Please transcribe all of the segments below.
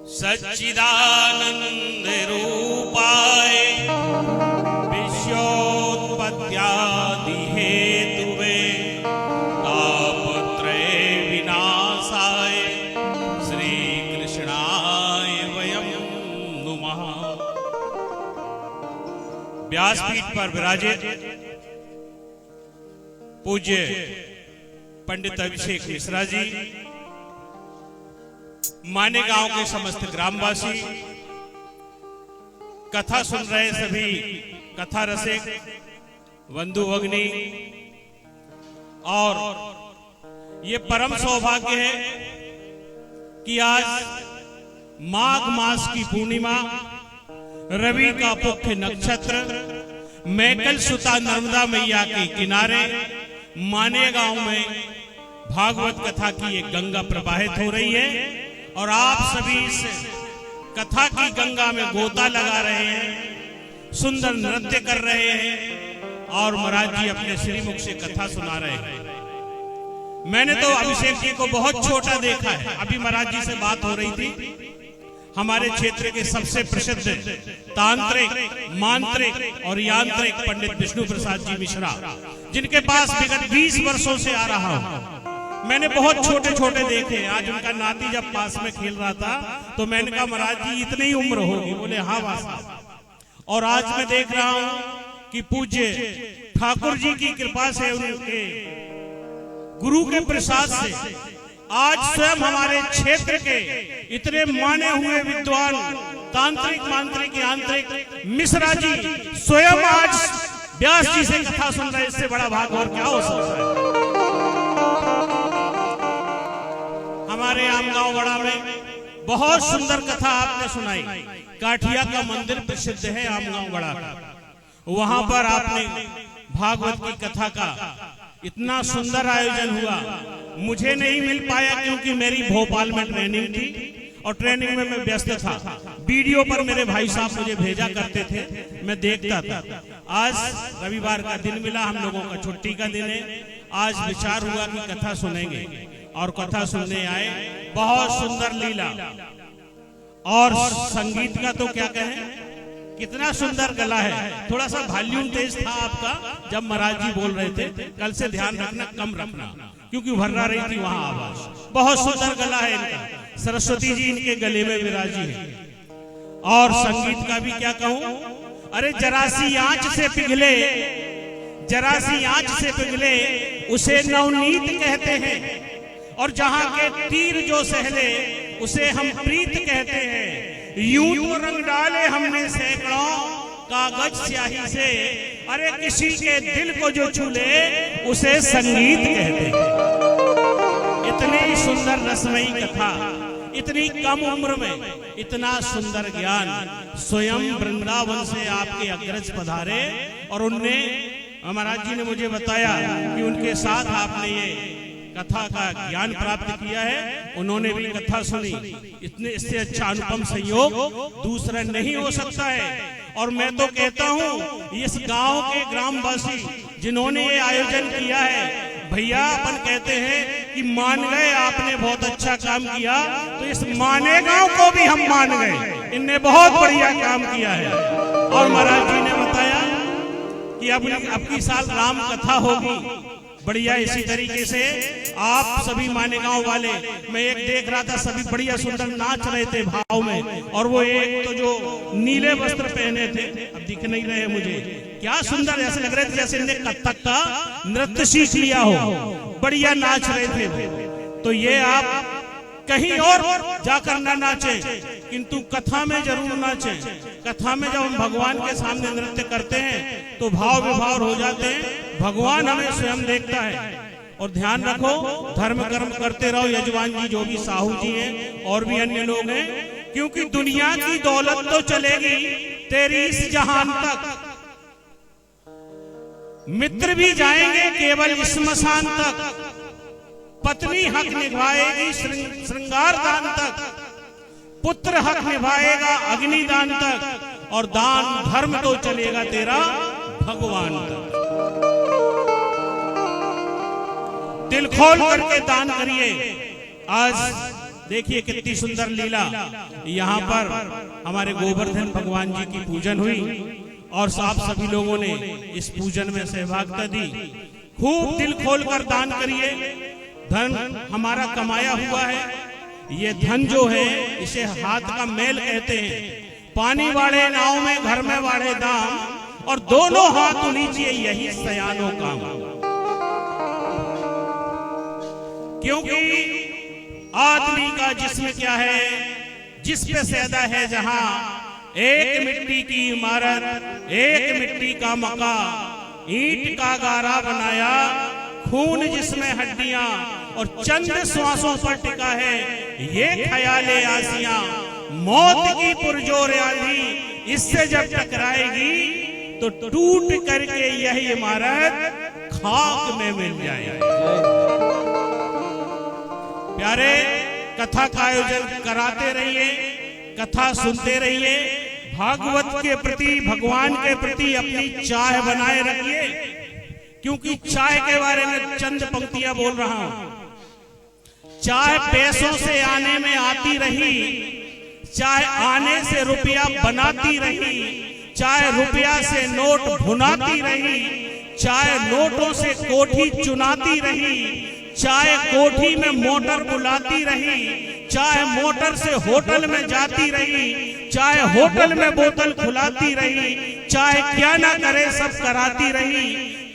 सच्चिदानंद रूपाय विश्वोत्पत्त्यादि हेतुवे तापत्रय विनाशाय श्री कृष्णाय वयं नुमः। व्यासपीठ पर विराजित पूज्य पंडित अभिषेक मिश्रा जी, मानेगांव के समस्त ग्रामवासी, कथा सुन रहे सभी कथा रसिक बंधु भगिनी, और ये परम सौभाग्य है कि आज माघ मास की पूर्णिमा, रवि का पुख्य नक्षत्र, मैकल सुता नर्मदा मैया के किनारे मानेगांव में भागवत कथा की एक गंगा प्रवाहित हो रही है और आप सभी इस कथा की गंगा में गोता लगा रहे हैं, सुंदर नृत्य कर रहे हैं और महाराज जी अपने श्रीमुख से कथा सुना रहे हैं। मैंने तो अभिषेक जी को बहुत छोटा देखा है। अभी महाराज जी से बात हो रही थी, हमारे क्षेत्र के सबसे प्रसिद्ध तांत्रिक, मांत्रिक और यांत्रिक पंडित विष्णु प्रसाद जी मिश्रा, जिनके पास विगत 20 वर्षों से आ रहा हूं। मैंने बहुत छोटे छोटे देखे। आज उनका नाती जब पास में खेल रहा था तो मैंने कहा महाराज जी इतनी ही उम्र होगी? बोले हाँ वासा। और आज मैं देख रहा हूं कि पूज्य ठाकुर जी की कृपा से, उनके गुरु के प्रसाद से आज स्वयं हमारे क्षेत्र के इतने माने हुए विद्वान तांत्रिक, मांत्रिक, यांत्रिक मिश्रा जी स्वयं आज व्यास जी से कथा सुन रहे। इससे बड़ा भाग और क्या हो सकता है? हमारे आमगांव बड़ा में बहुत सुंदर कथा आपने सुनाई। काठिया का मंदिर प्रसिद्ध है आमगांव बड़ा का, वहां पर आपने भागवत की कथा का इतना सुंदर आयोजन हुआ। मुझे नहीं मिल पाया क्योंकि मेरी भोपाल में ट्रेनिंग थी और ट्रेनिंग में मैं व्यस्त था। वीडियो पर मेरे भाई साहब मुझे भेजा करते थे, मैं देखता था। आज रविवार का दिन मिला, हम लोगों का छुट्टी का दिन है। आज विचार हुआ कि कथा सुनेंगे और कथा सुनने आए। बहुत सुंदर लीला और संगीत का तो क्या कहें, कितना सुंदर गला है। थोड़ा सा वॉल्यूम तेज था आपका जब महाराज जी बोल रहे थे। कल से ध्यान रखना, कम रखना, क्योंकि भर्रा रही थी वहां आवाज। बहुत सुंदर गला है इनका। सरस्वती जी इनके गले में विराजी है। और संगीत का भी क्या कहूं। अरे जरा सी आंच से पिघले, जरा सी आंच से पिघले उसे नवनीत कहते हैं, और जहां के तीर जो सहले उसे हम प्रीत कहते हैं। यूं तो रंग डाले हमने सैकड़ों कागज स्याही से, अरे किसी के दिल को जो छूले उसे संगीत कहते हैं। इतनी सुंदर रसमयी कथा, इतनी कम उम्र में इतना सुंदर ज्ञान, स्वयं वृंदावन से आपके अग्रज पधारे और उनने, महाराज जी ने मुझे बताया कि उनके साथ आपने ये कथा का ज्ञान प्राप्त किया है। उन्होंने भी कथा सुनी। इतने इससे अच्छा अनुपम संयोग दूसरा नहीं हो सकता है। और मैं तो कहता हूँ इस गांव के ग्रामवासी जिन्होंने ये आयोजन किया है, भैया अपन कहते हैं कि मान गए, आपने बहुत अच्छा काम किया, तो इस मानेगांव को भी हम मान गए। इनने बहुत बढ़िया काम किया है। और महाराज जी ने बताया कि अब की साल राम कथा होगी बढ़िया इसी तरीके से। आप सभी मानेगांव वाले, मैं एक देख रहा था, सभी बढ़िया सुंदर नाच रहे थे भाव में। और वो एक तो जो नीले वस्त्र पहने थे, अब दिख नहीं रहे मुझे, क्या सुंदर, ऐसे लग रहे थे जैसे इनने कथक का नृत्य सीख लिया हो। बढ़िया नाच रहे थे। तो ये आप कहीं और जाकर ना नाचे, किंतु कथा में जरूर नाचे। कथा में जब हम भगवान के सामने नृत्य करते हैं तो भाव विभाव हो जाते हैं। भगवान हमें स्वयं देखता है। और ध्यान रखो, धर्म कर्म करते रहो। यजमान जी, जो भी साहू जी हैं और भी अन्य लोग हैं, क्योंकि दुनिया की दौलत तो चलेगी तेरी इस जहान तक, मित्र भी जाएंगे केवल स्मशान तक, पत्नी हक निभाएगी श्रृंगार दान तक, पुत्र हक निभाएगा अग्निदान तक, और दान धर्म तो चलेगा तेरा भगवान तक। दिल खोल करके दान करिए। आज देखिए कितनी सुंदर लीला। यहाँ पर हमारे गोवर्धन भगवान जी की पूजन हुई और आप सभी लोगों ने इस पूजन में सहभागिता दी। खूब दिल खोलकर दान करिए। धन हमारा कमाया हुआ है। ये धन जो है इसे हाथ का मैल कहते हैं। पानी वाले नाव में घर में वाले दाम, और दोनों हाथ नीचे यही सयानो काम। क्योंकि आदमी का जिस्म क्या है, जिस पे सैदा है जहां, एक मिट्टी की इमारत, एक मिट्टी का मका, ईंट का गारा बनाया, खून जिसमें हड्डियां और चंद श्वासों पर टिका है, ये ख्याले आसियां, मौत की पुरजोर आंधी इससे जब टकराएगी तो टूट करके यह इमारत खाक में मिल जाएगी। प्यारे, कथा का आयोजन कराते रहिए, कथा सुनते रहिए, भागवत के प्रति, भगवान के प्रति अपनी चाह बनाए रखिए। क्योंकि चाय के बारे में चंद पंक्तियां बोल रहा हूं। चाय पैसों से आने में आती रही, चाय आने से रुपया बनाती रही, चाहे रुपया से नोट भुनाती रही, चाहे नोटों से कोठी चुनाती रही, चाहे कोठी में मोटर बुलाती रही, चाहे मोटर से होटल में जाती रही, चाहे होटल में बोतल खुलाती रही, चाहे क्या ना करे सब कराती रही,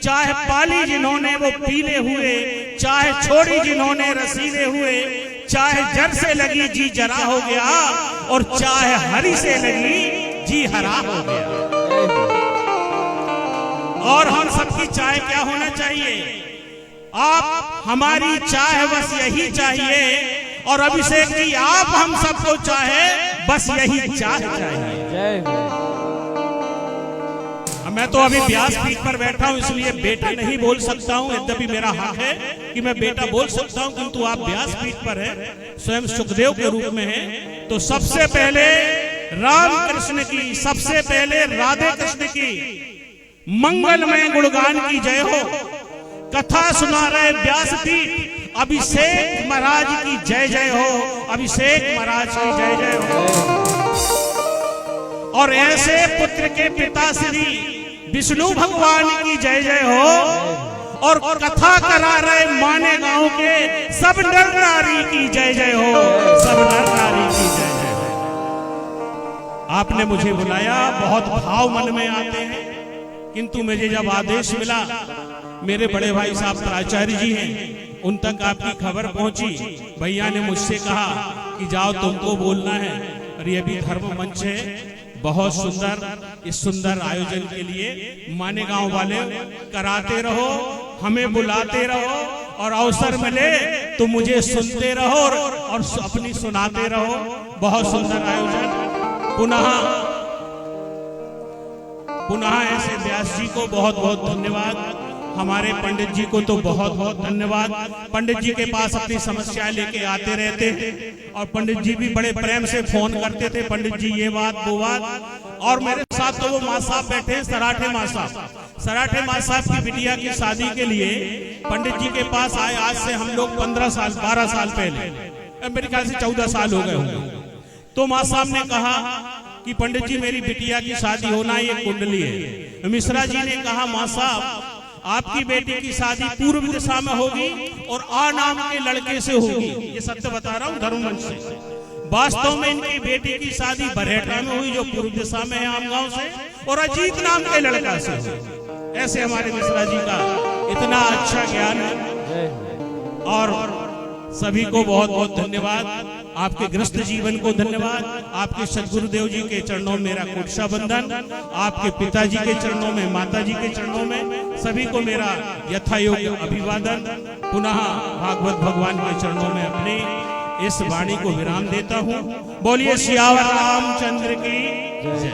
चाहे पाली जिन्होंने वो पीले हुए, चाहे छोड़ी जिन्होंने रसीले हुए, चाहे जर से लगी जी जरा हो गया, और चाहे हरी से लगी जी हरा हो गया। और हम सबकी चाय क्या होना चाहिए? आप हमारी चाह बस यही चाहिए, और अभिषेक जी आप हम सबको चाहे बस यही चाह चाहिए। मैं तो अभी व्यासपीठ पर बैठा हूं, इसलिए बेटा नहीं बोल सकता हूं। यद्यपि मेरा हक है कि मैं बेटा बोल सकता हूं, किंतु आप व्यासपीठ पर है, स्वयं सुखदेव के रूप में है। तो सबसे पहले राम कृष्ण की, सबसे पहले राधे कृष्ण की मंगलमय गुणगान की जय हो। कथा सुना रहे व्यासपीठ, अभिषेक महाराज की जय जय हो, अभिषेक महाराज की जय जय हो। और ऐसे पुत्र के पिता श्री विष्णु भगवान की जय जय हो। और कथा करा रहे माने गांव के सब नर नारी की जय जय हो, सब नर नारी की जय जय हो। आपने मुझे बुलाया, बहुत भाव मन में आते हैं, किंतु मुझे जब आदेश मिला, मेरे बड़े भाई साहब प्राचार्य जी हैं, उन तक आपकी खबर पहुंची। भैया ने मुझसे कहा कि जाओ तुमको बोलना है, और ये भी धर्म मंच है। बहुत सुंदर, इस सुंदर आयोजन के लिए माने गांव वाले कराते रहो, हमें बुलाते रहो, और अवसर मिले तो मुझे सुनते रहो और अपनी सुनाते रहो। बहुत सुंदर आयोजन। पुनः ऐसे व्यास जी को बहुत बहुत धन्यवाद। हमारे पंडित जी को तो बहुत बहुत धन्यवाद। पंडित जी के पास अपनी समस्याएं लेके आते रहते हैं, और पंडित जी भी बड़े प्रेम से फोन करते थे, पंडित जी ये बात वो बात। और मेरे साथ तो वो माँ साहब बैठे हैं, सराठे माँ साहब। सराठे माँ साहब की बिटिया की शादी के लिए पंडित जी के पास आए। आज से हम लोग 15 साल 12 साल पहले, मेरे ख्याल से 14 साल हो गए होंगे। तो माँ साहब ने कहा कि पंडित जी मेरी बिटिया की शादी होना, ये कुंडली है। मिश्रा जी ने कहा माँ साहब आपकी बेटी की शादी पूर्व दिशा में होगी और आ नाम के लड़के से होगी। ये सत्य बता रहा हूँ धर्मवंश से। वास्तव में इनकी बेटी की शादी बरहेटा में हुई, जो पूर्व दिशा में है आमगांव से, और अजीत नाम के लड़का से हुई। ऐसे हमारे मिश्रा जी का इतना अच्छा ज्ञान है। और सभी को बहुत बहुत धन्यवाद। आपके गृहस्थ जीवन को धन्यवाद। आपके सदगुरुदेव जी के चरणों में मेरा कोटसा बंधन, आपके पिताजी के चरणों में, माताजी के चरणों में, सभी को मेरा यथायोग्य अभिवादन। पुनः भागवत भगवान के चरणों में अपने इस वाणी को विराम देता हूँ। बोलिए सियावर रामचंद्र की जय।